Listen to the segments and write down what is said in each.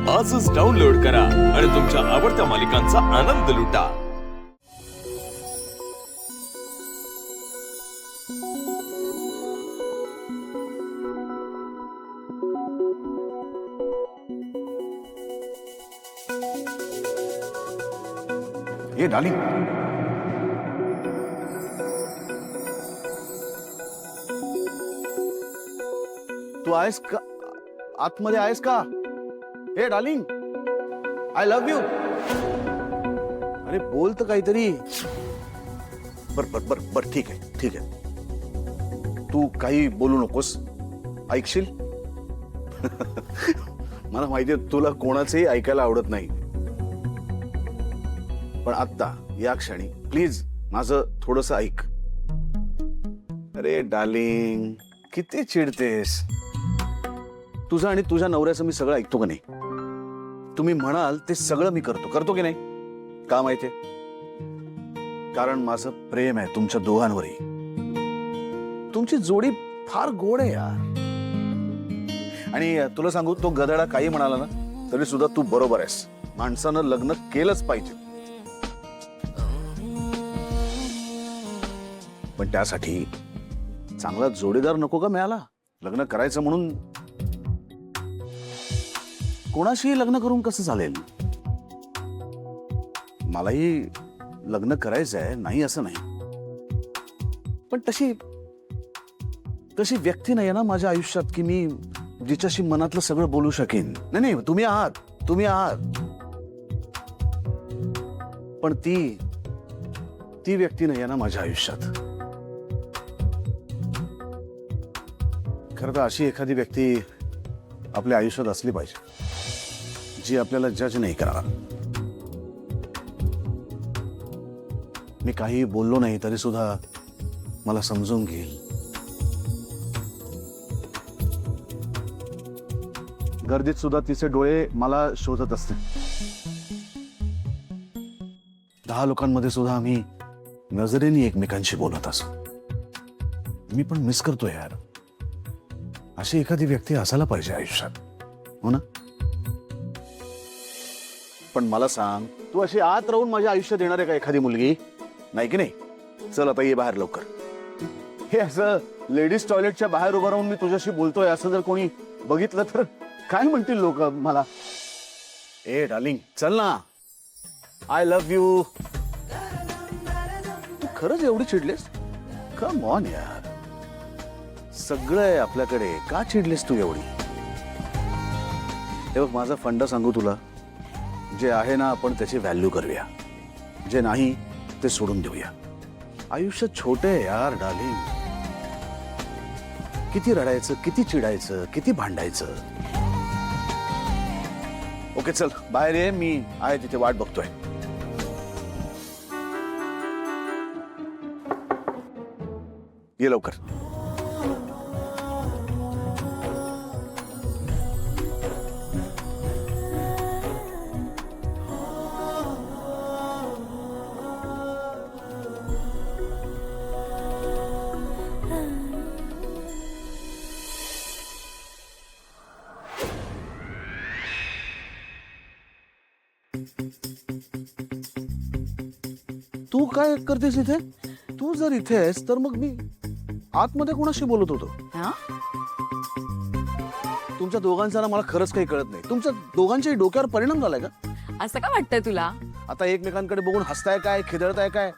आजच डाउनलोड करा आणि तुमच्या आवडत्या मालिकांचा आनंद लुटा. ये डार्लिंग, तू आहेस का? आतमध्ये आहेस का? हे डार्लिंग, आय लव्ह यू. अरे बोल तर काहीतरी. बर बर बर बर ठीक आहे, ठीक आहे. तू काही बोलू नकोस, ऐकशील? मला माहितीये तुला कोणाचंही ऐकायला आवडत नाही, पण आत्ता या क्षणी प्लीज माझं थोडंसं ऐक. अरे डार्लिंग, किती चिडतेस? तुझं आणि तुझ्या नवऱ्याचं मी सगळं ऐकतो का नाही? तुम्ही म्हणाल ते सगळं मी करतो की नाही? का माहितीये? कारण माझं प्रेम आहे तुमच्या दोघांवरही. तुमची जोडी फार गोड आहे यार. आणि तुला सांगू, तो गधडा काही म्हणाला ना तरी सुद्धा तू बरोबर आहेस. माणसानं लग्न केलंच पाहिजे, पण त्यासाठी चांगला जोडीदार नको का मिळाला? लग्न करायचं म्हणून कोणाशी लग्न करून कसं चालेल? मलाही लग्न करायचं आहे, नाही असं नाही, पण तशी व्यक्ती नाही ना माझ्या आयुष्यात की मी जिच्याशी मनातलं सगळं बोलू शकेन. नाही, तुम्ही आहात, पण ती व्यक्ती नाही आहे ना माझ्या आयुष्यात. खरं तर अशी एखादी व्यक्ती आपल्या आयुष्यात असली पाहिजे जी आपल्याला जज नाही करणार. मी काही बोललो नाही तरी सुद्धा मला समजून घेईल. गर्दीत सुद्धा तिचे डोळे मला शोधत असते. 10 लोकांमध्ये सुद्धा आम्ही नजरेने एकमेकांशी बोलत असो. मी पण मिस करतो यार. अशी एखादी व्यक्ती असायला पाहिजे आयुष्यात, हो ना? पण मला सांग, तू अशी आत राहून माझ्या आयुष्यात येणार आहे का एखादी मुलगी? नाही की नाही? चल आता ये बाहेर लवकर. हे असं लेडीज टॉयलेटच्या बाहेर उभं राहून मी तुझ्याशी बोलतोय असं जर कोणी बघितलं तर काय म्हणतील लोक मला? ए डार्लिंग, चल ना. I love you. तू खरंच एवढी चिडलीस? कम ऑन यार, सगळं आहे आपल्याकडे, का चिडलीस तू एवढी? हे बघ, माझा फंडा सांगू तुला, जे आहे ना आपण त्याची व्हॅल्यू करूया, जे नाही ते सोडून देऊया. आयुष्य छोटे आहे यार डार्लिंग. किती रडायचं, किती चिडायचं, किती भांडायचं. ओके चल बाहेर ये, मी आहे तिथे वाट बघतोय. ये लवकर. तू काय करतेस इथे? तू जर इथे आहेस तर मग मी आतमध्ये कोणाशी बोलत होतो? तुमच्या दोघांचा ना मला खरंच काही कळत नाही. तुमच्या दोघांच्या डोक्यावर परिणाम झालाय का? असं का वाटतंय तुला? आता एकमेकांकडे बघून हसताय काय, खिदळताय काय?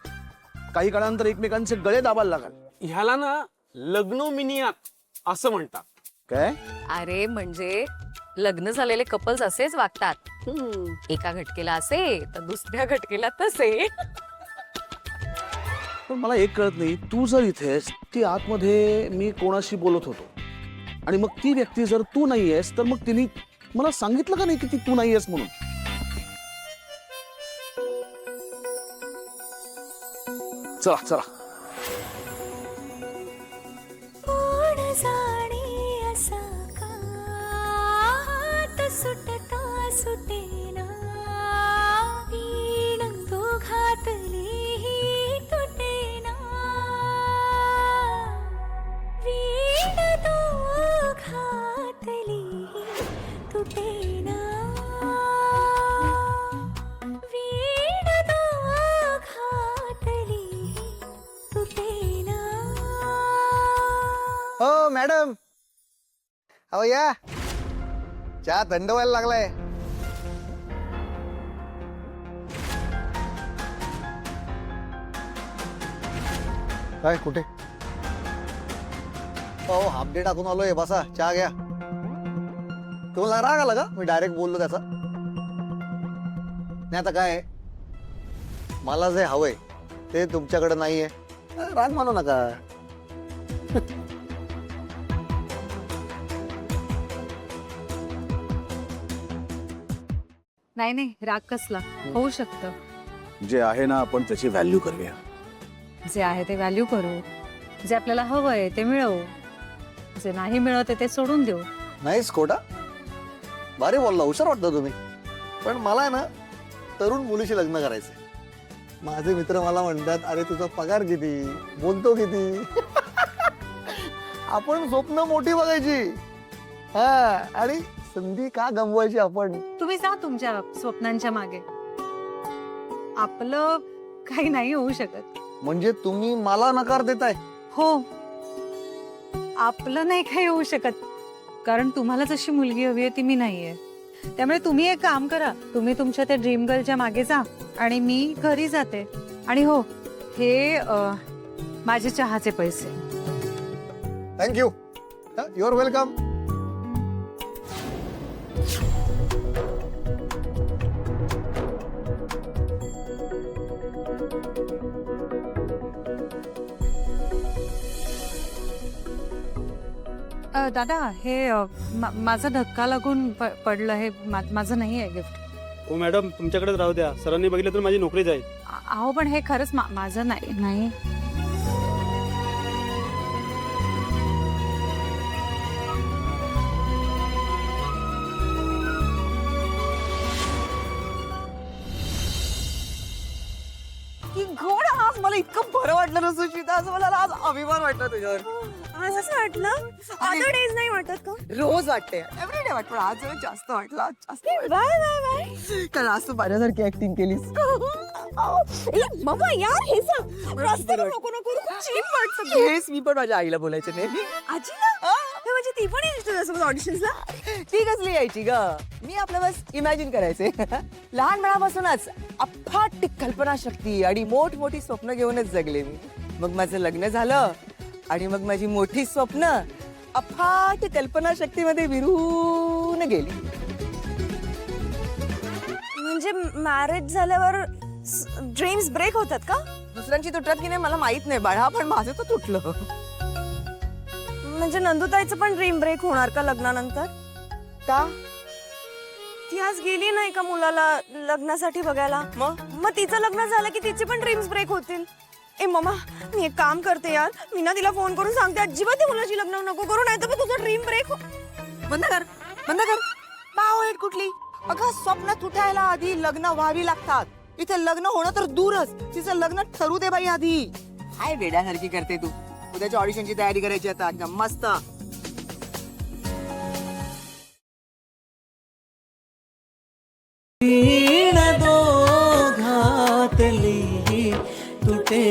काही काळानंतर एकमेकांचे गळे दाबायला लागाल. ह्याला ना लग्नोमिनियात असं म्हणतात. काय? अरे म्हणजे लग्न झालेले कपल्स असेच वागतात. एका घटकेला असे तर दुसऱ्या घटकेला तसे. पण मला एक कळत नाही, तू जर इथे आहेस, ती आतमध्ये मी कोणाशी बोलत होतो आणि मग ती व्यक्ती जर तू नाही आहेस तर मग तिने मला सांगितलं का नाही की ती तू नाही आहेस म्हणून? चला चला. सुटता सुटेना वीण दोघातली तुटेना वीण दोघातली तुटेना अहो या चहा थंड व्हायला लागलाय. काय कुठे? हो हाफ डे टाकून आलोय. बसा चहा घ्या. तुम्हाला राग आला का मी डायरेक्ट बोललो त्याचा? नाही आता काय आहे, मला जे हवंय ते तुमच्याकडे नाहीये. राग मानू नका. नाही नाही, राग कसला, होऊ शकतं. जे आहे ना आपण त्याची व्हॅल्यू करूया. जे आहे ते व्हॅल्यू करू, जे आपल्याला हवंय ते मिळवू, जे नाही मिळत ते सोडून देऊ. नाही स्कोटा भारी बोलला. हुशार वाटतं तुम्ही. पण मला आहे ना तरुण मुलीशी लग्न करायचंय. माझे मित्र मला म्हणतात अरे तुझा पगार किती, बोलतो किती. आपण स्वप्न मोठी बघायची. हा आणि संधी का गमवायची आपण. तुम्ही जा तुमच्या स्वप्नांच्या मागे. आपलं काही नाही होऊ शकत. म्हणजे तुम्ही मला नकार देताय? हो, आपलं नाही काही होऊ शकत, कारण तुम्हाला जशी मुलगी हवी आहे ती मी नाहीये. त्यामुळे तुम्ही एक काम करा, तुम्ही तुमच्या त्या ड्रीम गर्लच्या मागे जा आणि मी घरी जाते. आणि हो, हे माझे चहाचे पैसे. थँक्यू. You are welcome. दादा, हे माझा धक्का लागून पडलं. हे माझं नाही आहे गिफ्ट. हो मॅडम, तुमच्याकडेच राहू द्या. सरांनी बघितलं तर माझी नोकरी जाईल. अहो पण हे खरंच माझं नाही. की गोड. आज मला इतकं बरं वाटलं ना सुशिता. आज मला आज अभिमान वाटला तुझ्यावर. आज असं वाटलं अदर डेज नाही वाटत का? रोज वाटते, एव्हरी डे वाटतं, पण आज जरा जास्त वाटलं. आज जास्त बाय कारण आज तू माझ्यासारखी ऍक्टिंग केलीस. मम्मा यार हे सांग, रस्ते नको नको चीप वाटतं. हेच मी पण माझ्या आईला बोलायचे नेहमी. आजी ना हे म्हणजे ती पण येते तुझ्यासोबत ऑडिशन्सला? ती कसली यायची ग? मी आपलं बस इमॅजिन करायचे. लहानपणापासूनच अफाट कल्पनाशक्ती आणि मोठमोठी स्वप्न घेऊनच जगले मी. मग माझं लग्न झालं आणि मग माझी मोठी स्वप्न अफाट कल्पनाशक्तीमध्ये विरून गेली. म्हणजे मॅरेज झाल्यावर ड्रीम्स ब्रेक होतात का? दुसऱ्यांची तुटतात की नाही मला माहित नाही बाळा, पण माझं तर तुटलं. म्हणजे नंदुताईचं पण ड्रीम ब्रेक होणार का लग्नानंतर? का? ती आज गेली नाही का मुलाला लग्नासाठी बघायला? मग तिचं लग्न झालं की तिचे पण ड्रीम्स ब्रेक होतील. ए मम्मा, मी एक काम करते यार, मी ना तिला फोन करून सांगते अजिबात त्या मुलाची लग्न नको करू, नाही तर तुझं ड्रीम ब्रेक. बंद कर, बंद कर. पाव आहेत कुठली? अगं स्वप्न तुटायला आधी लग्न व्हावी लागतात. इथे लग्न होणं तर दूरच, तिचं लग्न ठरू दे बाई आधी. काय वेड्यासारखी करते तू. उद्याच्या ऑडिशनची तयारी करायची आता एकदम मस्त. दोघातली तुटे